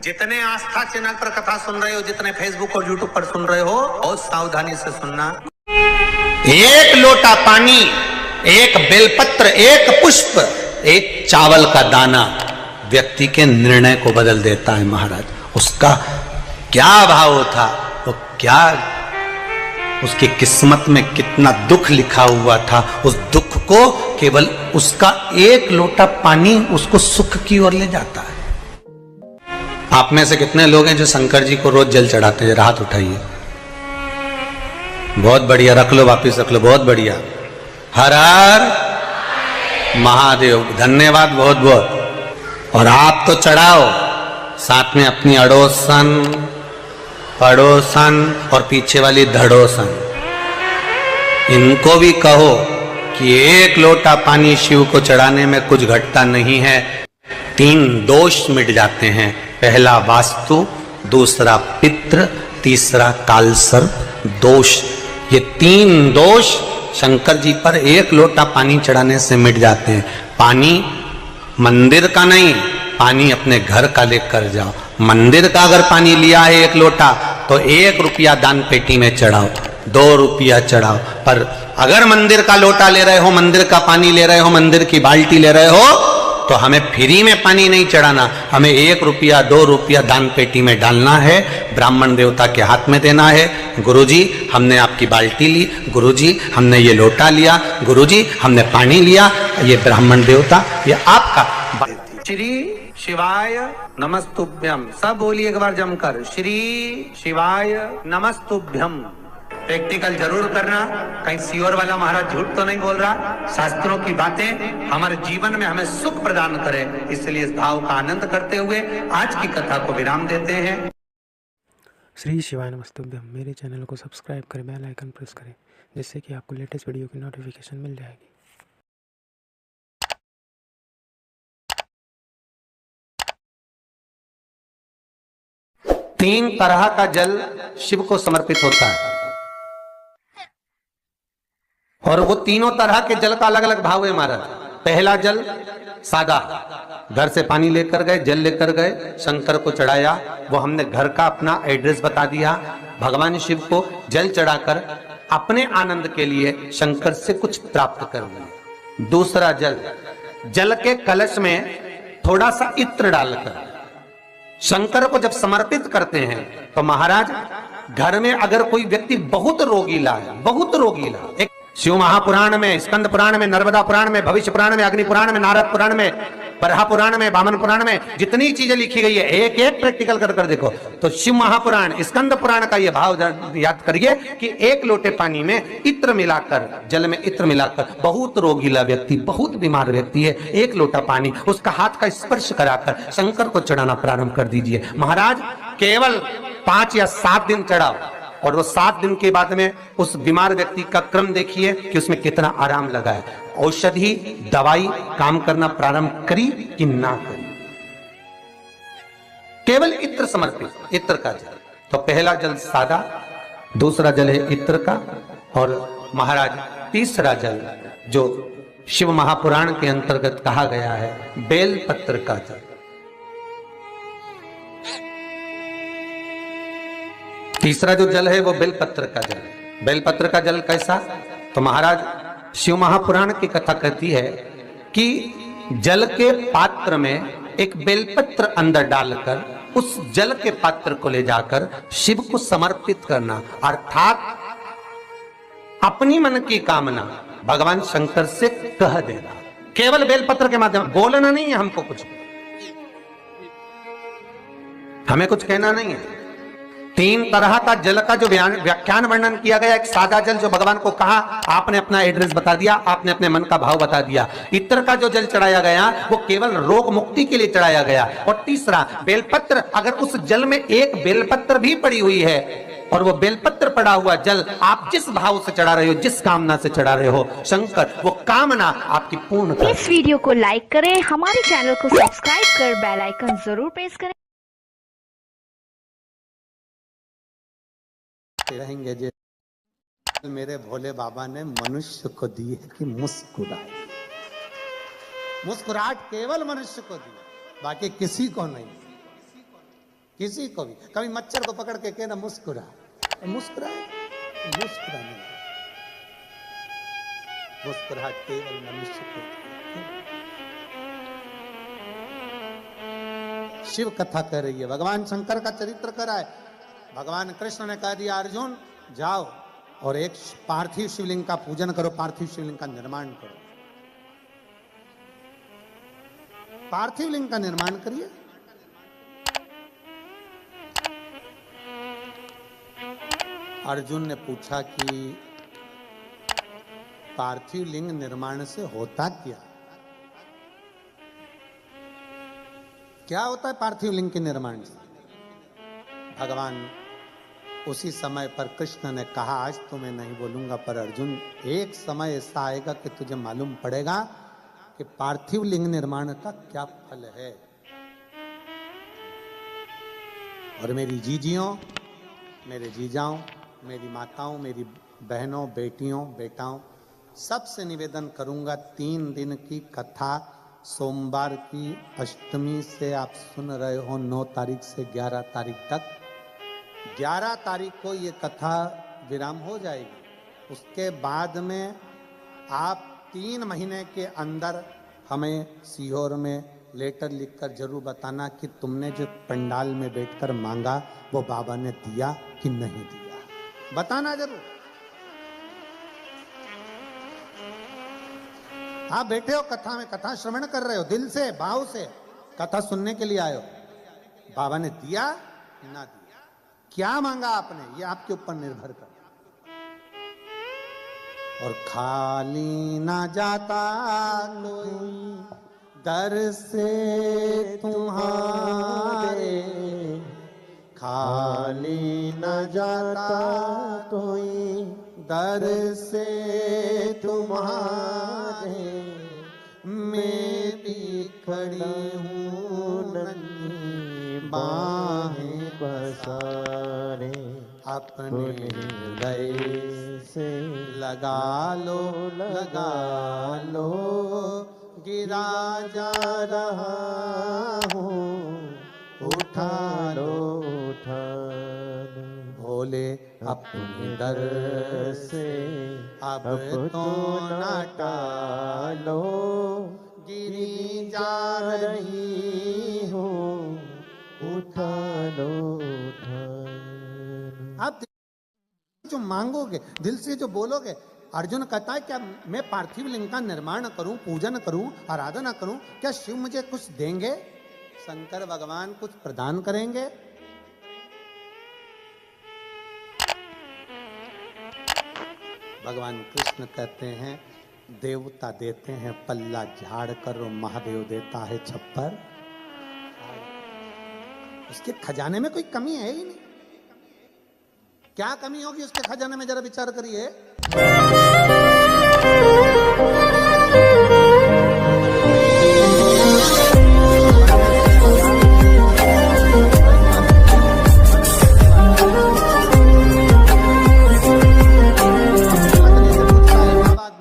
जितने आस्था चैनल पर कथा सुन रहे हो, जितने फेसबुक और यूट्यूब पर सुन रहे हो, बहुत सावधानी से सुनना। एक लोटा पानी, एक बेलपत्र, एक पुष्प, एक चावल का दाना व्यक्ति के निर्णय को बदल देता है। महाराज, उसका क्या भाव था, वो क्या उसकी किस्मत में कितना दुख लिखा हुआ था, उस दुख को केवल उसका एक लोटा पानी उसको सुख की ओर ले जाता है। आप में से कितने लोग हैं जो शंकर जी को रोज जल चढ़ाते हैं? हाथ उठाइए। बहुत बढ़िया, रख लो, वापिस रख लो, बहुत बढ़िया। हर हर महादेव, धन्यवाद बहुत बहुत। और आप तो चढ़ाओ, साथ में अपनी अड़ोसन, पड़ोसन और पीछे वाली धड़ोसन, इनको भी कहो कि एक लोटा पानी शिव को चढ़ाने में कुछ घटता नहीं है। 3 दोष मिट जाते हैं। पहला वास्तु, दूसरा पितृ, तीसरा कालसर्प दोष। ये 3 दोष शंकर जी पर एक लोटा पानी चढ़ाने से मिट जाते हैं। पानी मंदिर का नहीं, पानी अपने घर का लेकर जाओ। मंदिर का अगर पानी लिया है 1 लोटा तो 1 रुपया दान पेटी में चढ़ाओ, 2 रुपया चढ़ाओ। पर अगर मंदिर का लोटा ले रहे हो, मंदिर का पानी ले रहे हो, मंदिर की बाल्टी ले रहे हो, तो हमें फ्री में पानी नहीं चढ़ाना, हमें 1 रुपया 2 रुपया दान पेटी में डालना है, ब्राह्मण देवता के हाथ में देना है। गुरुजी हमने आपकी बाल्टी ली, गुरुजी हमने ये लोटा लिया, गुरुजी हमने पानी लिया, ये ब्राह्मण देवता, ये आपका। श्री शिवाय नमस्तुभ्यम। सब बोलिए एक बार जमकर, श्री शिवाय नमस्तुभ्यम। प्रैक्टिकल जरूर करना, कहीं सियोर वाला महाराज झूठ तो नहीं बोल रहा। शास्त्रों की बातें हमारे जीवन में हमें सुख प्रदान करें, इसलिए इस भाव का आनंद करते हुए आज की कथा को विराम देते हैं। श्री शिवाय नमस्तुभ्यम। मेरे चैनल को सब्सक्राइब करें, बेल आइकन प्रेस करें, जिससे कि आपको लेटेस्ट वीडियो की नोटिफिकेशन मिल जाएगी। 3 तरह का जल शिव को समर्पित होता है, और वो तीनों तरह के जल का अलग अलग भाव है महाराज। पहला जल सादा, घर से पानी लेकर गए, जल लेकर गए, शंकर को चढ़ाया, वो हमने घर का अपना एड्रेस बता दिया, भगवान शिव को जल चढ़ाकर अपने आनंद के लिए शंकर से कुछ प्राप्त कर लिया। दूसरा जल, जल के कलश में थोड़ा सा इत्र डालकर शंकर को जब समर्पित करते हैं, तो महाराज घर में अगर कोई व्यक्ति बहुत रोगीला है, बहुत रोगीला, एक शिव महापुराण में, स्कंद पुराण में, नर्मदा पुराण में, भविष्य पुराण में, अग्नि पुराण में, नारद पुराण में, बरहा पुराण में, वामन पुराण में, जितनी चीजें लिखी गई है, एक एक प्रैक्टिकल कर कर देखो। तो शिव महापुराण, स्कंद पुराण का ये भाव याद करिए कि 1 लोटे पानी में इत्र मिलाकर, जल में इत्र मिलाकर, बहुत रोगीला व्यक्ति, बहुत बीमार व्यक्ति है, 1 लोटा पानी उसका हाथ का स्पर्श कराकर शंकर को चढ़ाना प्रारंभ कर दीजिए। महाराज केवल 5 या 7 दिन चढ़ाओ, और वो 7 दिन के बाद में उस बीमार व्यक्ति का क्रम देखिए कि उसमें कितना आराम लगा है। औषधि दवाई काम करना प्रारंभ करी कि ना करी। केवल इत्र समर्पित, इत्र का जल। तो पहला जल सादा, दूसरा जल है इत्र का, और महाराज तीसरा जल जो शिव महापुराण के अंतर्गत कहा गया है, बेलपत्र का जल। तीसरा जो जल है वो बेलपत्र का जल है। बेलपत्र का जल कैसा? तो महाराज शिव महापुराण की कथा कहती है कि जल के पात्र में एक बेलपत्र अंदर डालकर उस जल के पात्र को ले जाकर शिव को समर्पित करना, अर्थात अपनी मन की कामना भगवान शंकर से कह देना, केवल बेलपत्र के माध्यम। बोलना नहीं है हमको, कुछ हमें कुछ कहना नहीं है। 3 तरह का जल का जो व्याख्यान वर्णन किया गया, एक सादा जल जो भगवान को कहा, आपने अपना एड्रेस बता दिया, आपने अपने मन का भाव बता दिया। इत्र का जो जल चढ़ाया गया वो केवल रोग मुक्ति के लिए चढ़ाया गया। और तीसरा बेलपत्र, अगर उस जल में एक बेलपत्र भी पड़ी हुई है और वो बेलपत्र पड़ा हुआ जल आप जिस भाव से चढ़ा रहे हो, जिस कामना से चढ़ा रहे हो, शंकर वो कामना आपकी पूर्ण कर। इस वीडियो को लाइक करें, हमारे चैनल को सब्सक्राइब कर बेल आइकन जरूर प्रेस करें। रहेंगे जे मेरे भोले बाबा ने मनुष्य को दी है कि मुस्कुराए। मुस्कुराहट केवल मनुष्य को दी, बाकी किसी को नहीं। किसी को भी कभी मच्छर को पकड़ के कहना मुस्कुरा, मुस्कुराए, मुस्कुराने लगे। मुस्कुराहट केवल मनुष्य को होती है। शिव कथा कर रही है, भगवान शंकर का चरित्र करा है। भगवान कृष्ण ने कह दिया अर्जुन जाओ और एक पार्थिव शिवलिंग का पूजन करो, पार्थिव शिवलिंग का निर्माण करो। पार्थिव लिंग का निर्माण करिए। अर्जुन ने पूछा कि पार्थिव लिंग निर्माण से होता क्या? क्या होता है पार्थिव लिंग के निर्माण से? भगवान उसी समय पर कृष्ण ने कहा आज तो मैं नहीं बोलूंगा, पर अर्जुन एक समय ऐसा आएगा कि तुझे मालूम पड़ेगा कि पार्थिव लिंग निर्माण का क्या फल है। और मेरी जीजियों, मेरे जीजाओं, मेरी माताओं, मेरी बहनों, बेटियों, बेटाओं, सबसे निवेदन करूंगा 3 दिन की कथा सोमवार की अष्टमी से आप सुन रहे हो 9 तारीख से 11 तारीख तक। 11 तारीख को ये कथा विराम हो जाएगी। उसके बाद में आप 3 महीने के अंदर हमें सीहोर में लेटर लिखकर जरूर बताना कि तुमने जो पंडाल में बैठकर मांगा वो बाबा ने दिया कि नहीं दिया, बताना जरूर। आप बैठे हो कथा में, कथा श्रवण कर रहे हो, दिल से भाव से कथा सुनने के लिए आए हो, बाबा ने दिया ना दिया, क्या मांगा आपने, ये आपके ऊपर निर्भर कर। और खाली ना जाता कोई दर से तुम्हारे, खाली न जाता कोई दर से तुम्हारे, मैं भी खड़ी हूँ नन्ही बाहें पसारे, अपने हृदय से लगा लो, लगा लो, गिरा जा रहा हूँ, उठा लो, उठा लो, भोले अपने दर से अब तो न टालो, गिरी जा रही हूँ, उठा लो, उठा लो। आप जो मांगोगे, दिल से जो बोलोगे, अर्जुन कहता है क्या मैं पार्थिव लिंग का निर्माण करूं, पूजन करूं, आराधना करूं, क्या शिव मुझे कुछ देंगे? शंकर भगवान कुछ प्रदान करेंगे? भगवान कृष्ण कहते हैं देवता देते हैं पल्ला झाड़ कर, महादेव देता है छप्पर। उसके खजाने में कोई कमी है ही नहीं। क्या कमी होगी उसके खजाने में, जरा विचार करिए।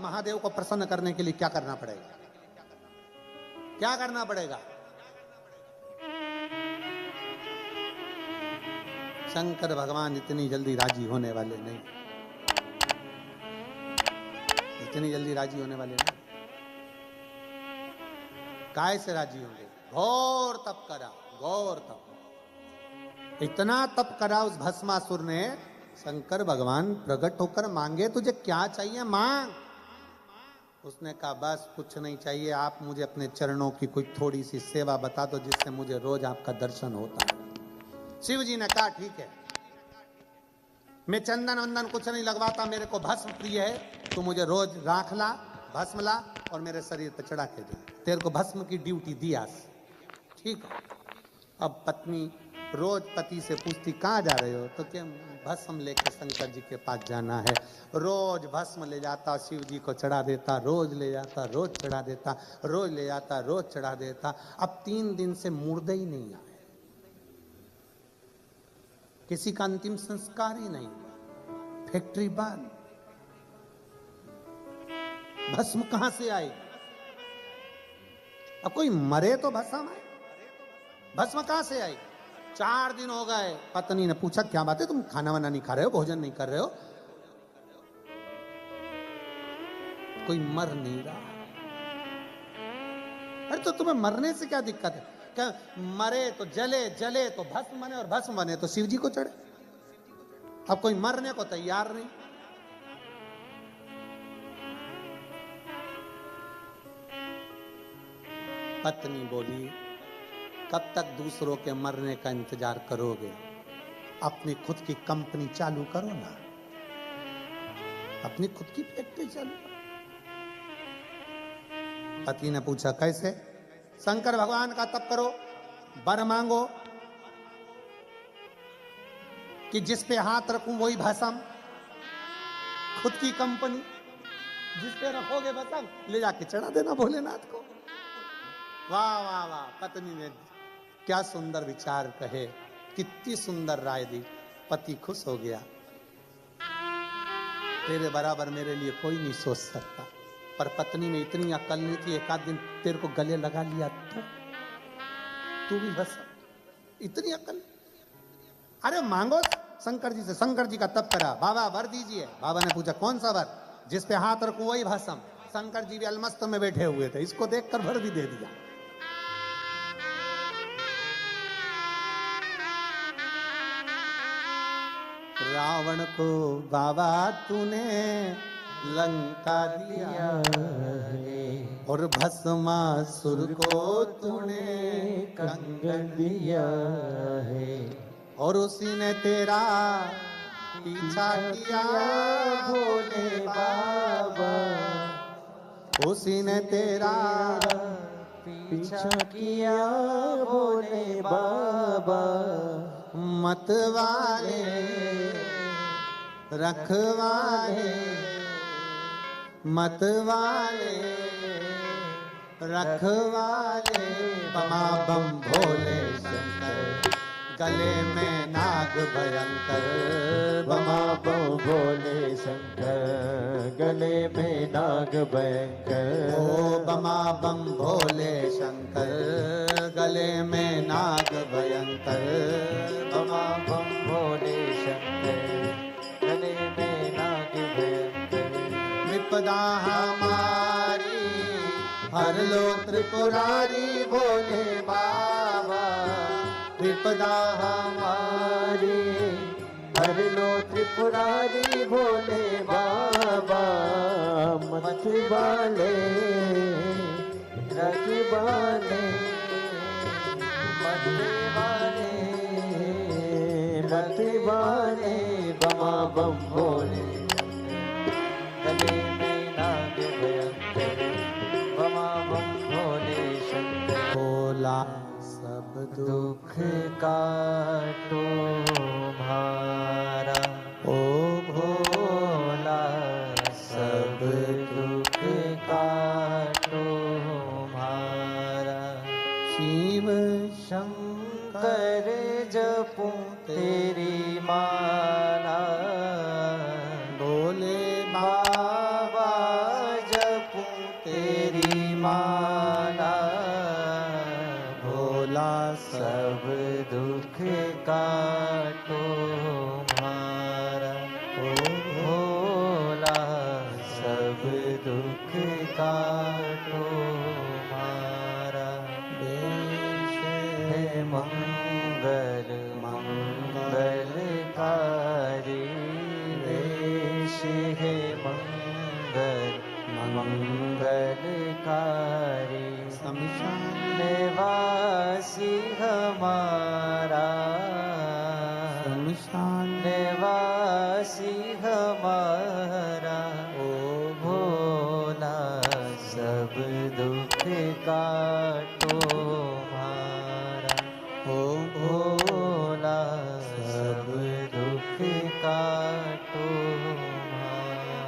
महादेव को प्रसन्न करने के लिए क्या करना पड़ेगा? क्या करना पड़ेगा? शंकर भगवान इतनी जल्दी राजी होने वाले नहीं, इतनी जल्दी राजी होने वाले नहीं। काय से राजी होंगे? घोर तप करा, घोर तप, इतना तप करा उस भस्मासुर ने। शंकर भगवान प्रकट होकर मांगे तुझे क्या चाहिए मांग। उसने कहा बस कुछ नहीं चाहिए, आप मुझे अपने चरणों की कोई थोड़ी सी सेवा बता दो जिससे मुझे रोज आपका दर्शन होता है। शिव जी ने कहा ठीक है, मैं चंदन वंदन कुछ नहीं लगवाता, मेरे को भस्म प्रिय है, तू मुझे रोज राख ला, भस्म ला और मेरे शरीर पर चढ़ा के दे, तेरे को भस्म की ड्यूटी दी आज। ठीक है। अब पत्नी रोज पति से पूछती कहाँ जा रहे हो, तो क्या भस्म लेके शंकर जी के पास जाना है। रोज भस्म ले जाता, शिव जी को चढ़ा देता, रोज ले जाता, रोज चढ़ा देता, रोज ले जाता, रोज चढ़ा देता। अब 3 दिन से मुर्दे ही नहीं आए, किसी का अंतिम संस्कार ही नहीं, फैक्ट्री बंद, भस्म कहां से आई? अब कोई मरे तो भस्म आए, भस्म कहां से आई? 4 दिन हो गए। पत्नी ने पूछा क्या बात है, तुम खाना वाना नहीं खा रहे हो, भोजन नहीं कर रहे हो? कोई मर नहीं रहा। अरे तो तुम्हें मरने से क्या दिक्कत है? क्या मरे तो जले, जले तो भस्म बने, और भस्म बने तो शिव जी को चढ़े। अब कोई मरने को तैयार नहीं। पत्नी बोली कब तक दूसरों के मरने का इंतजार करोगे? अपनी खुद की कंपनी चालू करो ना, अपनी खुद की फैक्ट्री चालू करो। पति ने पूछा कैसे? शंकर भगवान का तप करो, वर मांगो कि जिस पे हाथ रखूं वही भस्म, खुद की कंपनी, जिस पे रखोगे भस्म ले जाके चढ़ा देना भोलेनाथ को। वाह वाह वाह, पत्नी ने क्या सुंदर विचार कहे, कितनी सुंदर राय दी। पति खुश हो गया। तेरे बराबर मेरे लिए कोई नहीं सोच सकता। पर पत्नी में इतनी अकल नहीं थी, एक आध दिन तेरे को गले लगा लिया तो तू भी बस, इतनी अकल। अरे मांगो शंकर जी से, शंकर जी का तप करा, बाबा वर दीजिए। बाबा ने पूछा कौन सा वर? जिस पे हाथ रखूं वही भस्म। शंकर जी भी अलमस्त में बैठे हुए थे, इसको देखकर वर भी दे दिया। रावण को बाबा तूने लंका दिया है, और भस्मासुर को तूने कंगन दिया है, और उसी ने तेरा पीछा किया भोले बाबा, उसी ने तेरा पीछा किया भोले बाबा। मतवाले रखवाले, मतवाले रखवाले, बमा बम भोले शंकर, गले में नाग भयंकर, बमा बम भोले शंकर, गले में नाग भयंकर। ओ बमा बम भोले शंकर, गले में नाग भयंकर, बमा बम भोले शंकर, गले में नाग भयंकर। विपदा हमारी हर लो त्रिपुरारी भोले बाबा, विपदा हमारी हर लो त्रिपुरारी भोले बाबा। मत वाले रखवाले, मत वाले मत वाले, बमा बम भोले गले में नाग भयंकर, बमा बम भोले शंकर। भोला सब दुख काटो भारा, ओ भोला सब दुख काटो भारा। शिव शंकर जपूं तेरी माला, भोले बाबा जपूं तेरी माला। भोला सब दुख काटो हमारा, ओ भोला सब दुख काटो हमारा। देश है मंगल मंगलकारी, देश है मंगल मंगलकारी। शमशान निवासी हमारा, शमशान निवासी हमारा। ओ भोला सब दुख काटो हमारा, ओ भोला सब दुख काटो हमारा।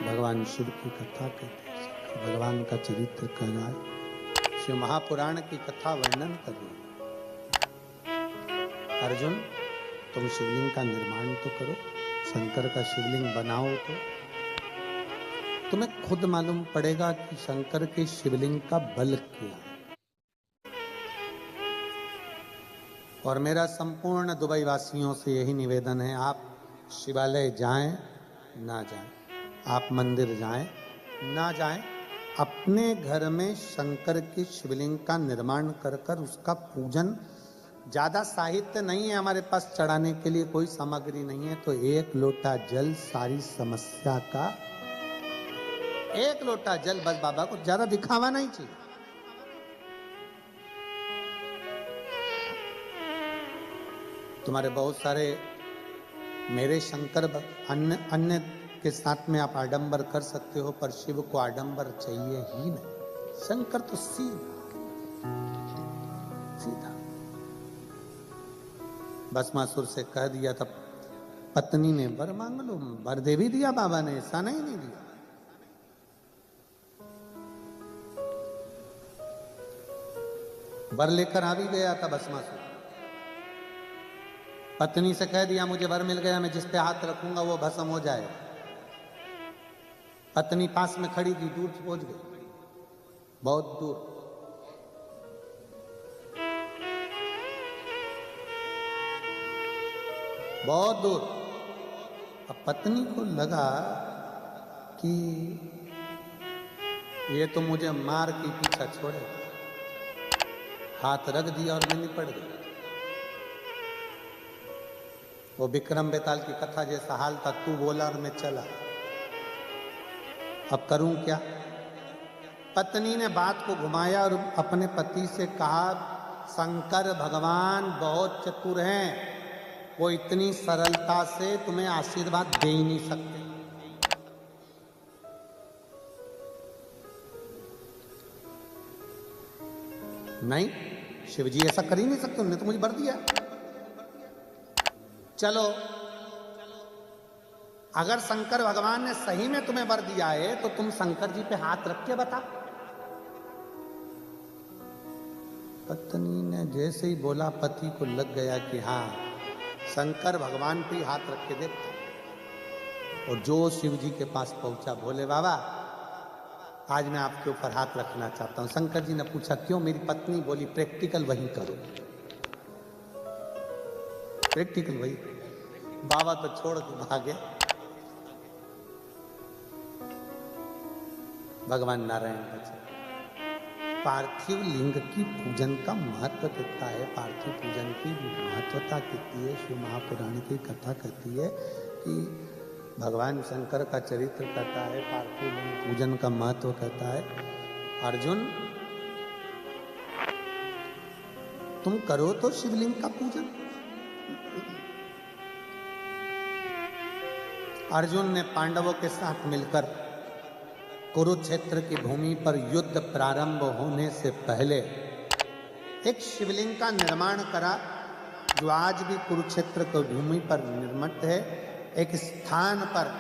भगवान शिव की कथा कहते हैं, भगवान का चरित्र कह रहा है, शिव महापुराण की कथा वर्णन कर रही है। अर्जुन तुम शिवलिंग का निर्माण तो करो, शंकर का शिवलिंग बनाओ तो तुम्हें खुद मालूम पड़ेगा कि शंकर के शिवलिंग का बल क्या है। और मेरा संपूर्ण दुबई वासियों से यही निवेदन है, आप शिवालय जाएं ना जाएं, आप मंदिर जाएं ना जाएं, अपने घर में शंकर की शिवलिंग का निर्माण कर कर उसका पूजन, ज्यादा साहित्य नहीं है हमारे पास चढ़ाने के लिए, कोई सामग्री नहीं है, तो एक लोटा जल सारी समस्या का, एक लोटा जल बस, बाबा को ज्यादा दिखावा नहीं चाहिए। तुम्हारे बहुत सारे मेरे शंकर अन्य अन्य के साथ में आप आडंबर कर सकते हो, पर शिव को आडंबर चाहिए ही नहीं। शंकर तो सीधा सीधा। भस्मासुर से कह दिया था, पत्नी ने वर मांग लो, वर दे भी दिया बाबा ने, ऐसा नहीं दिया। वर लेकर आ भी गया था भस्मासुर। पत्नी से कह दिया, मुझे वर मिल गया, मैं जिस पे हाथ रखूंगा वो भस्म हो जाए। पत्नी पास में खड़ी थी, दूर पहुंच गई, बहुत दूर। बहुत दूर। अब पत्नी को लगा कि ये तो मुझे मार के पीछा छोड़े, हाथ रख दिया और मैं निपट गई। वो विक्रम बेताल की कथा जैसा हाल था, तू बोला और मैं चला, अब करूं क्या। पत्नी ने बात को घुमाया और अपने पति से कहा, शंकर भगवान बहुत चतुर हैं, वो इतनी सरलता से तुम्हें आशीर्वाद दे ही नहीं सकते। नहीं, शिवजी ऐसा कर ही नहीं सकते, उन्होंने तो मुझे वर दिया। चलो, अगर शंकर भगवान ने सही में तुम्हें वर दिया है तो तुम शंकर जी पे हाथ रख के बता। पत्नी ने जैसे ही बोला, पति को लग गया कि हाँ, शंकर भगवान पे हाथ रख के देखता। और जो शिव जी के पास पहुंचा, भोले बाबा आज मैं आपके ऊपर हाथ रखना चाहता हूं। शंकर जी ने पूछा, क्यों? मेरी पत्नी बोली, प्रैक्टिकल वही करो, प्रैक्टिकल वही। बाबा तो छोड़ के भागे। भगवान नारायण का पार्थिव लिंग की पूजन का महत्व कितना है, पार्थिव पूजन की महत्वता कितनी है। शिव महापुराण की कथा कहती है कि भगवान शंकर का चरित्र कहता है, पार्थिव लिंग पूजन का महत्व कहता है। अर्जुन, तुम करो तो शिवलिंग का पूजन। अर्जुन ने पांडवों के साथ मिलकर कुरुक्षेत्र की भूमि पर युद्ध प्रारंभ होने से पहले एक शिवलिंग का निर्माण करा, जो आज भी कुरुक्षेत्र की भूमि पर निर्मित है। एक स्थान पर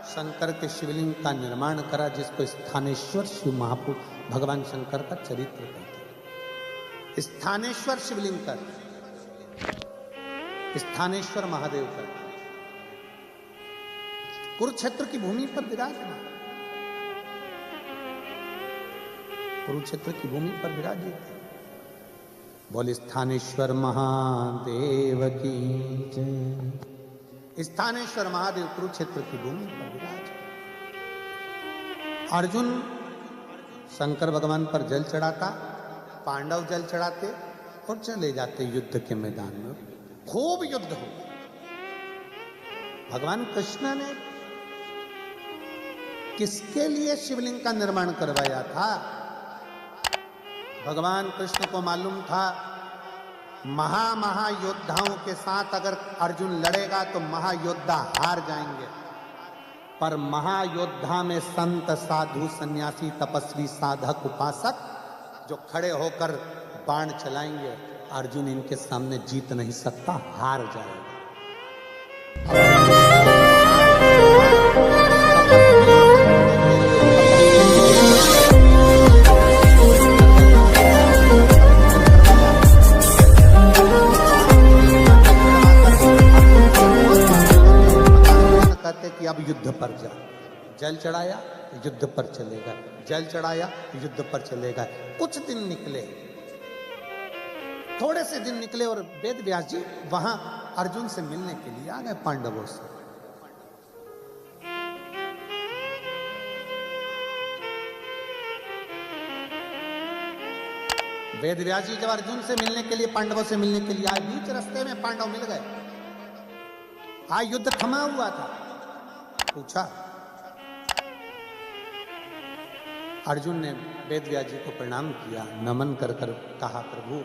शंकर के शिवलिंग का निर्माण करा, जिसको स्थानेश्वर शिव महापुरुष भगवान शंकर का चरित्र कहते हैं। स्थानेश्वर शिवलिंग कर, स्थानेश्वर महादेव कर, कुरुक्षेत्र की भूमि पर विराजमान, कुरुक्षेत्र की भूमि पर विराजित। बोले स्थानेश्वर महादेव की जय। स्थानेश्वर महादेव कुरुक्षेत्र की भूमि पर विराज। अर्जुन शंकर भगवान पर जल चढ़ाता, पांडव जल चढ़ाते और चले जाते युद्ध के मैदान में। खूब युद्ध हो। भगवान कृष्ण ने किसके लिए शिवलिंग का निर्माण करवाया था? भगवान कृष्ण को मालूम था, महायोद्धाओं के साथ अगर अर्जुन लड़ेगा तो महायोद्धा हार जाएंगे, पर महायोद्धा में संत, साधु, सन्यासी, तपस्वी, साधक, उपासक जो खड़े होकर बाण चलाएंगे, अर्जुन इनके सामने जीत नहीं सकता, हार जाएगा। कहते कि अब युद्ध पर जा। जल चढ़ाया, युद्ध पर चलेगा, जल चढ़ाया, युद्ध पर चलेगा। कुछ दिन निकले, थोड़े से दिन निकले और वेद व्यास जी वहां अर्जुन से मिलने के लिए आ गए पांडवों से। वेद व्यास जी जब अर्जुन से मिलने के लिए, पांडवों से मिलने के लिए आए, बीच रास्ते में पांडव मिल गए। आज युद्ध थमा हुआ था। पूछा, अर्जुन ने वेद व्यास जी को प्रणाम किया, नमन कर कर कहा, प्रभु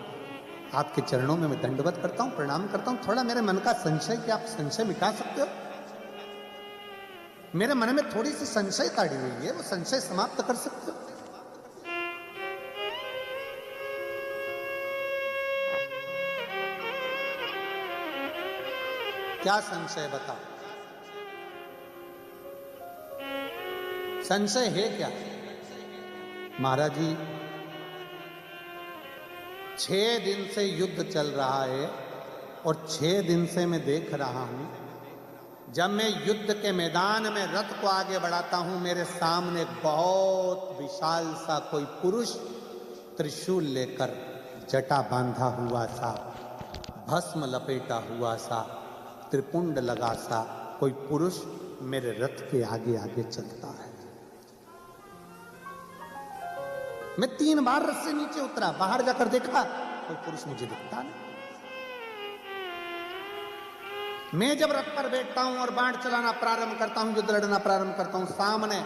आपके चरणों में मैं दंडवत करता हूं, प्रणाम करता हूं। थोड़ा मेरे मन का संशय, क्या आप संशय मिटा सकते हो? मेरे मन में थोड़ी सी संशय ताड़ी हुई है, वो संशय समाप्त कर सकते हो? क्या संशय बताओ? संशय है क्या? महाराज जी 6 दिन से युद्ध चल रहा है और 6 दिन से मैं देख रहा हूं, जब मैं युद्ध के मैदान में रथ को आगे बढ़ाता हूं, मेरे सामने एक बहुत विशाल सा कोई पुरुष त्रिशूल लेकर, जटा बांधा हुआ सा, भस्म लपेटा हुआ सा, त्रिपुंड लगा सा कोई पुरुष मेरे रथ के आगे आगे चलता है। मैं 3 बार रथ से नीचे उतरा, बाहर जाकर देखा, कोई पुरुष मुझे दिखता नहीं। मैं जब रथ पर बैठता हूं और बाण चलाना प्रारंभ करता हूं, युद्ध लड़ना प्रारंभ करता हूं, सामने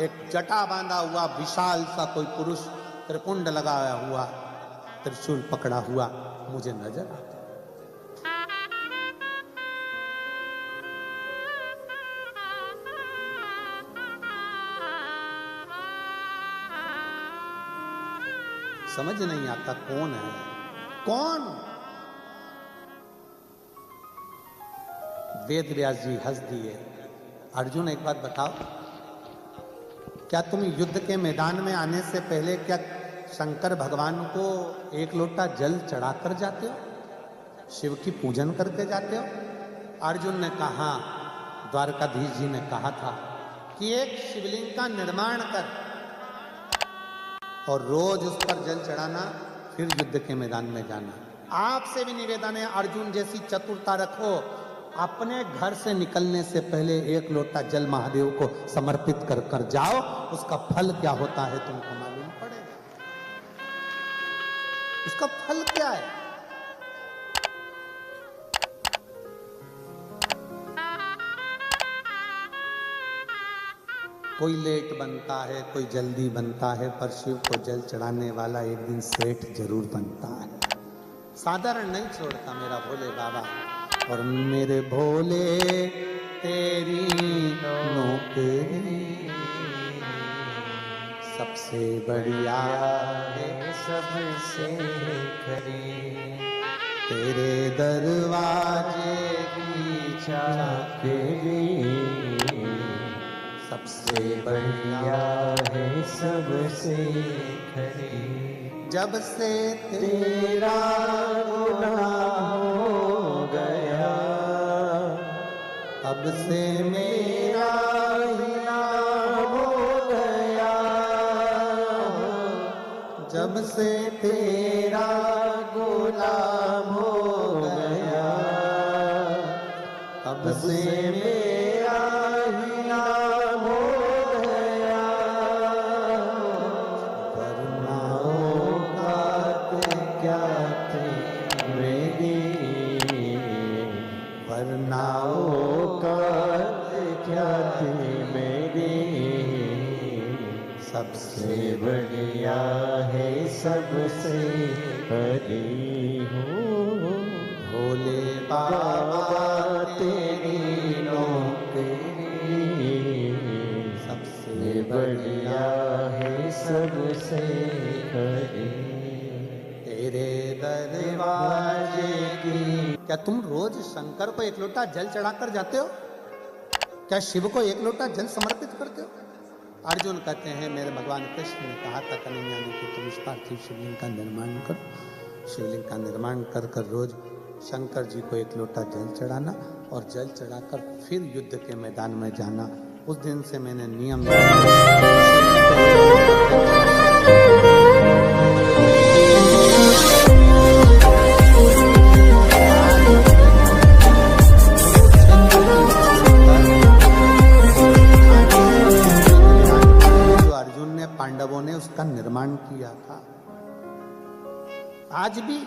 एक जटा बांधा हुआ विशाल सा कोई पुरुष, त्रिपुंड लगाया हुआ, त्रिशूल पकड़ा हुआ मुझे नजर आता। समझ नहीं आता कौन है, कौन? वेद व्यास जी हंस दिए। अर्जुन एक बात बताओ, क्या तुम युद्ध के मैदान में आने से पहले क्या शंकर भगवान को 1 लोटा जल चढ़ाकर जाते हो? शिव की पूजन करके जाते हो? अर्जुन ने कहा, द्वारकाधीश जी ने कहा था कि एक शिवलिंग का निर्माण कर और रोज उस पर जल चढ़ाना, फिर युद्ध के मैदान में जाना। आपसे भी निवेदन है, अर्जुन जैसी चतुरता रखो, अपने घर से निकलने से पहले 1 लोटा जल महादेव को समर्पित कर कर जाओ, उसका फल क्या होता है तुमको मालूम पड़ेगा। उसका फल क्या है? कोई लेट बनता है, कोई जल्दी बनता है, पर शिव को जल चढ़ाने वाला एक दिन सेठ जरूर बनता है। साधारण नहीं छोड़ता मेरा भोले बाबा। और मेरे भोले तेरी नौकरी सबसे बढ़िया है, सबसे खरी, तेरे दरवाजे की चाकरी सबसे बढ़िया है, सबसे खरी। जब से तेरा गुनाह हो गया, तब से मेरा ही नाम हो गया। जब से तेरा गुलाम हो गया, तब से मेरा ही नाम हो गया। वरनाओं का क्या थे मेरी, वरनाओं का क्या थे मेरी, सबसे बढ़िया है, सबसे हरी हूँ। भोले बाबा तेरी नौकरी सबसे बढ़िया है, सबसे हरी। तेरे दरवाजे की। क्या तुम रोज शंकर को 1 लोटा जल चढ़ाकर जाते हो? क्या शिव को 1 लोटा जल समर्पित करते हो? अर्जुन कहते हैं, मेरे भगवान कृष्ण ने कहा था कन्हैया ने कि तुम इस पार्थिव शिवलिंग का निर्माण करो। शिवलिंग का निर्माण कर कर रोज शंकर जी को 1 लोटा जल चढ़ाना और जल चढ़ाकर फिर युद्ध के मैदान में जाना। उस दिन से मैंने नियम आज भी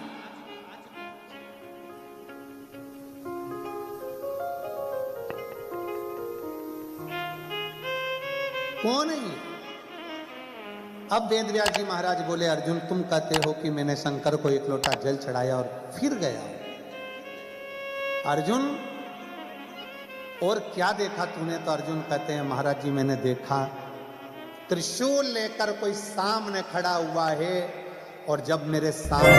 कौन है ये? अब वेदव्यास जी महाराज बोले, अर्जुन तुम कहते हो कि मैंने शंकर को एक लोटा जल चढ़ाया और फिर गया। अर्जुन और क्या देखा तूने? तो अर्जुन कहते हैं, महाराज जी मैंने देखा त्रिशूल लेकर कोई सामने खड़ा हुआ है, और जब मेरे सामने